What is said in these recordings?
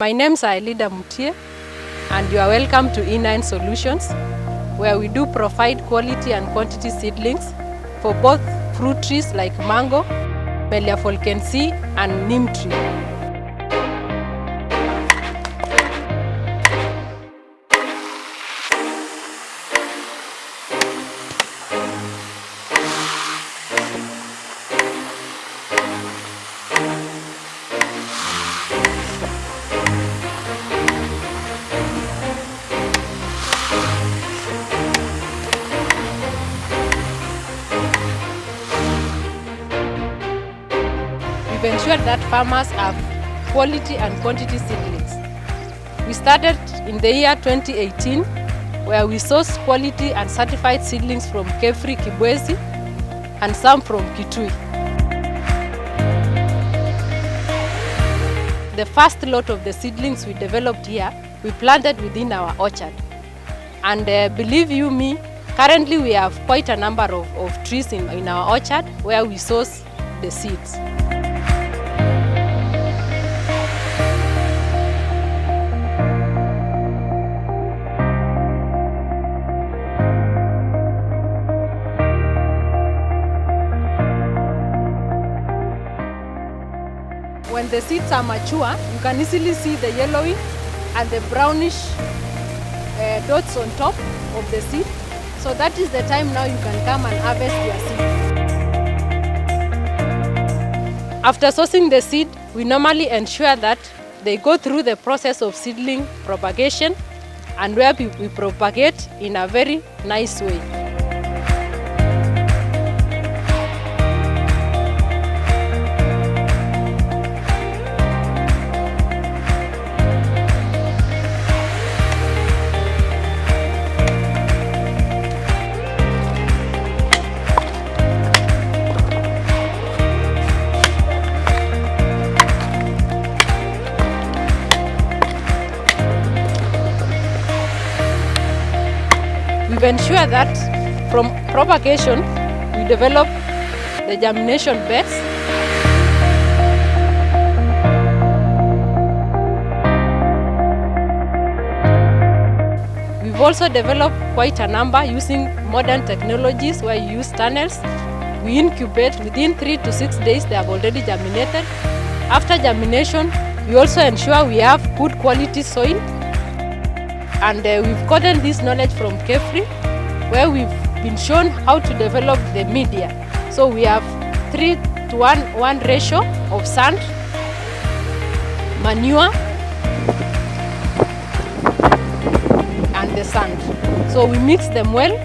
My name is Elida Mutie, and you are welcome to E9 Solutions, where we do provide quality and quantity seedlings for both fruit trees like mango, Melia Volkensii, and neem tree. We've ensured that farmers have quality and quantity seedlings. We started in the year 2018, where we sourced quality and certified seedlings from Kibwezi and some from Kitui. The first lot of the seedlings we developed here, we planted within our orchard. And believe you me, currently we have quite a number of trees in our orchard where we source the seeds. When the seeds are mature, you can easily see the yellowing and the brownish dots on top of the seed. So that is the time now you can come and harvest your seed. After sourcing the seed, we normally ensure that they go through the process of seedling propagation, and where we propagate in a very nice way. We've ensured that from propagation, we develop the germination beds. We've also developed quite a number using modern technologies where you use tunnels. We incubate within 3 to 6 days, they have already germinated. After germination, we also ensure we have good quality soil. And we've gotten this knowledge from Kefri, where we've been shown how to develop the media. So we have 3:1 ratio of sand, manure, and the sand. So we mix them well.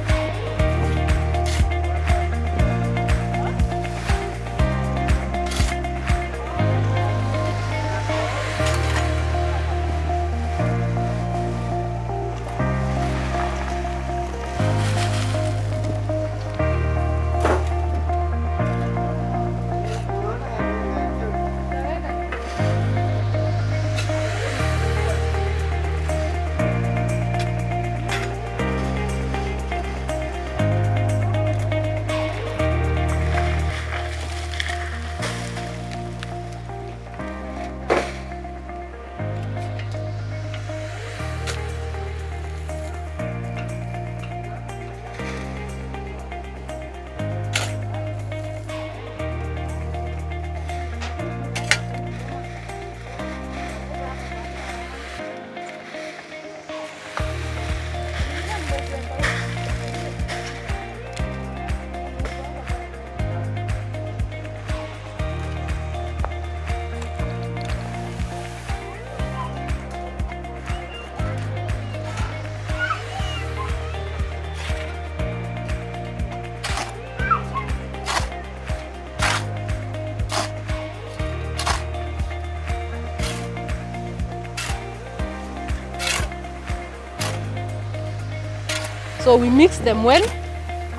So we mix them well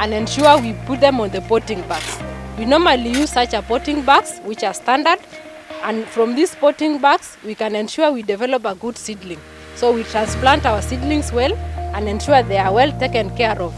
and ensure we put them on the potting bags. We normally use such a potting bags which are standard, and from these potting bags we can ensure we develop a good seedling. So we transplant our seedlings well and ensure they are well taken care of.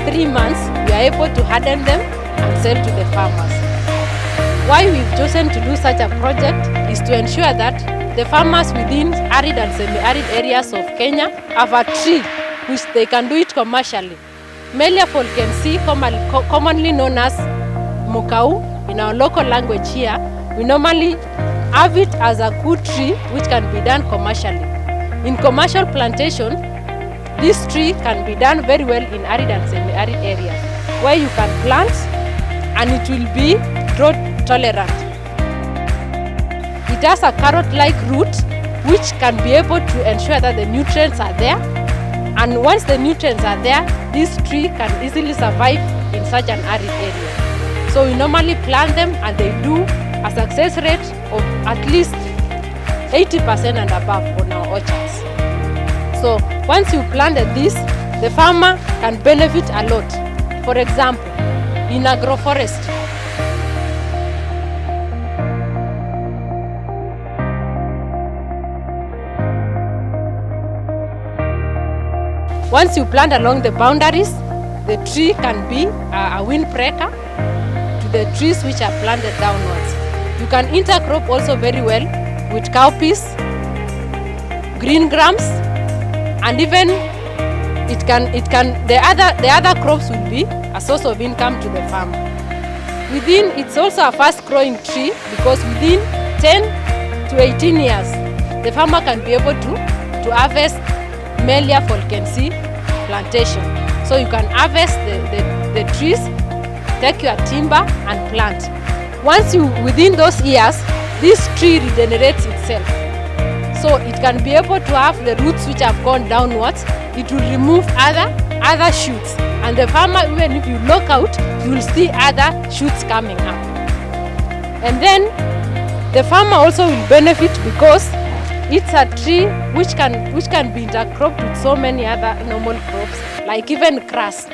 3 months, we are able to harden them and sell to the farmers. Why we've chosen to do such a project is to ensure that the farmers within arid and semi-arid areas of Kenya have a tree which they can do it commercially. Melia Volkensii, commonly known as Mukau in our local language here, we normally have it as a good tree which can be done commercially. In commercial plantation, this tree can be done very well in arid and semi-arid areas where you can plant and it will be drought tolerant. It has a carrot-like root which can be able to ensure that the nutrients are there, and once the nutrients are there, this tree can easily survive in such an arid area. So we normally plant them and they do a success rate of at least 80% and above on our orchards. So once you planted this, the farmer can benefit a lot. For example, in agroforestry, once you plant along the boundaries, the tree can be a windbreaker to the trees which are planted downwards. You can intercrop also very well with cowpeas, green grams, and even the other crops will be a source of income to the farmer. It's also a fast growing tree because within 10 to 18 years, the farmer can be able to harvest Melia Volkensii plantation. So you can harvest the trees, take your timber and plant. Within those years, this tree regenerates itself. So it can be able to have the roots which have gone downwards. It will remove other shoots. And the farmer, even if you look out, you will see other shoots coming up. And then the farmer also will benefit because it's a tree which can be intercropped with so many other normal crops, like even grass.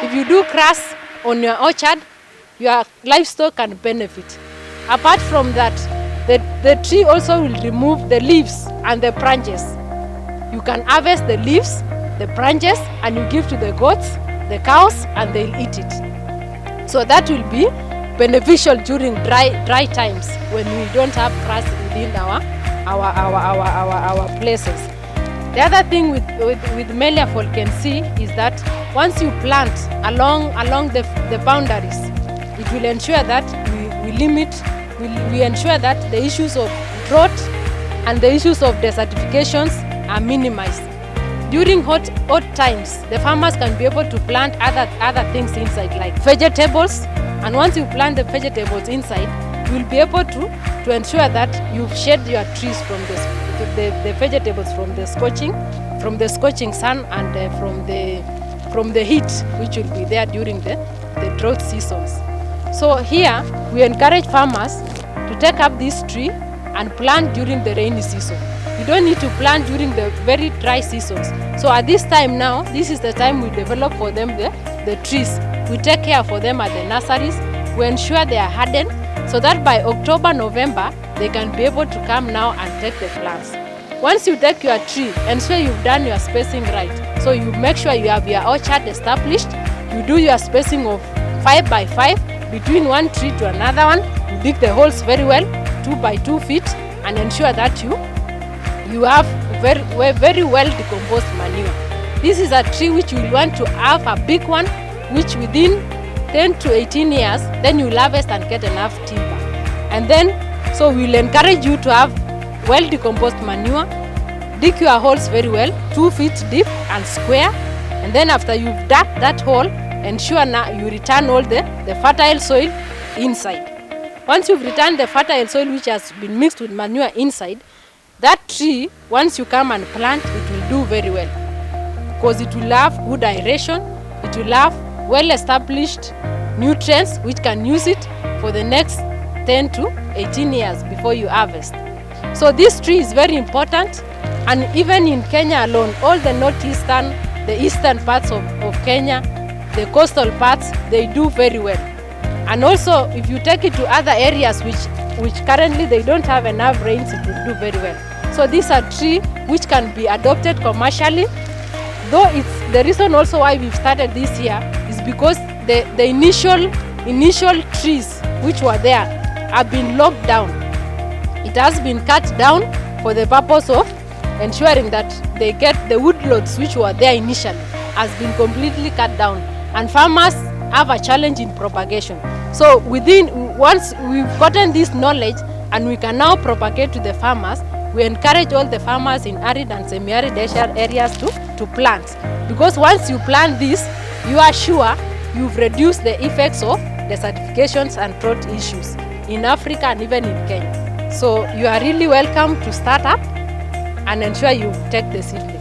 If you do grass on your orchard, your livestock can benefit. Apart from that, the tree also will remove the leaves and the branches. You can harvest the leaves, the branches, and you give to the goats, the cows, and they'll eat it. So that will be beneficial during dry times when we don't have grass within our places. The other thing with Melia Volkensii is that once you plant along the boundaries, it will ensure that we ensure that the issues of drought and the issues of desertifications are minimized. During hot times, the farmers can be able to plant other things inside, like vegetables. And once you plant the vegetables inside, you will be able to ensure that you've shed your trees from the vegetables from the scorching sun and from the heat which will be there during the drought seasons. So here we encourage farmers to take up this tree and plant during the rainy season. You don't need to plant during the very dry seasons. So at this time now, this is the time we develop for them the trees. We take care for them at the nurseries. We ensure they are hardened so that by October, November, they can be able to come now and take the plants. Once you take your tree, ensure you've done your spacing right. So you make sure you have your orchard established. You do your spacing of 5 by 5 between one tree to another one. You dig the holes very well, 2 by 2 feet, and ensure that you have very well decomposed manure. This is a tree which you will want to have a big one, which within 10 to 18 years, then you will harvest and get enough timber. And then, so we will encourage you to have well decomposed manure. Dig your holes very well, 2 feet deep and square. And then after you've dug that hole, ensure now you return all the fertile soil inside. Once you've returned the fertile soil which has been mixed with manure inside, that tree, once you come and plant, it will do very well. Because it will have good aeration, it will have well-established nutrients which can use it for the next 10 to 18 years before you harvest. So this tree is very important, and even in Kenya alone, all the northeastern, the eastern parts of Kenya, the coastal parts, they do very well. And also, if you take it to other areas which currently they don't have enough rains, it will do very well. So this is a tree which can be adopted commercially. Though it's the reason also why we've started this year is because the initial trees which were there have been locked down. It has been cut down for the purpose of ensuring that they get the woodlots which were there initially has been completely cut down, and farmers have a challenge in propagation. So once we've gotten this knowledge and we can now propagate to the farmers, we encourage all the farmers in arid and semi-arid areas to plant, because once you plant this, you are sure you've reduced the effects of desertifications and drought issues in Africa and even in Kenya. So you are really welcome to start up and ensure you take the seedling.